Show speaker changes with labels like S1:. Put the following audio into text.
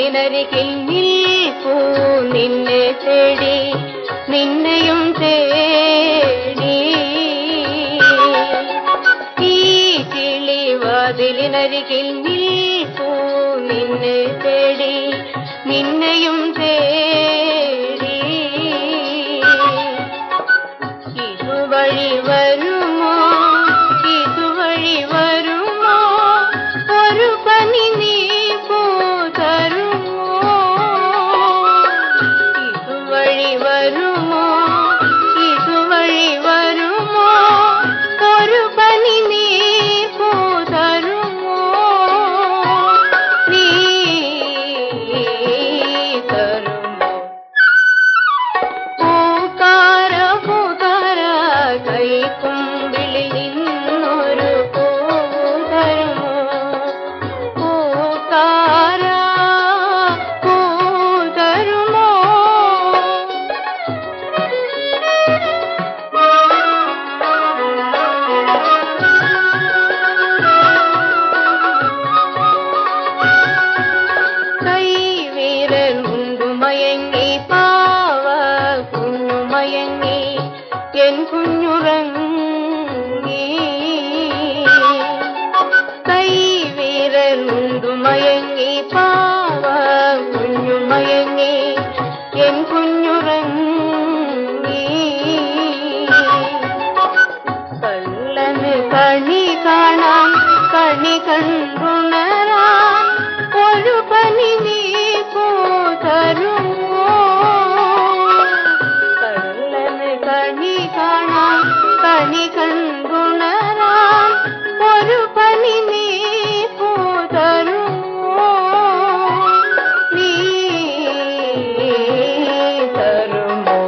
S1: വാതിലിനരികിൽ നിൽപ്പൂ നിന്നെ തേടി നിന്നെയും തേടി ഈ കിളി വാതിലിനരികിൽ നിൽപ്പൂ നിന്നെ തേടി നിന്നെയും തേടി ഇതുവഴി വരുമോ ഇതുവഴി വരുമോ ഒരു പനി നീ പോതരുമോ ഇതുവഴി വരുമോ ഇതുവഴി വരുമോ ഒരു പനി നീ പോതരുമോ നീ തരുമോ പൂക്കാര പൂക്കാര കൈക്കുമ്പിളിൽ നിന്നൊരു പൂ തരുമോ പൂക്കാര പൂ തരുമോ കൈവിരൽ മുണ്ടു മയങ്ങി പാവ കുഞ്ഞു മയങ്ങി എൻ കുഞ്ഞുറങ്ങി കൈവിരൽ മുണ്ടു മയങ്ങി പാവ കുഞ്ഞു മയങ്ങി എൻ കുഞ്ഞുറങ്ങി കള്ളന് കണി കാണാൻ കണി കണ്ടുണരാൻ ഒരു പനി നീ പോതരുമോ കള്ളന് കണി കാണാൻ കണി കണ്ടുണരാൻ ഒരു പനി നീ പോതരുമോ നീ തരുമോ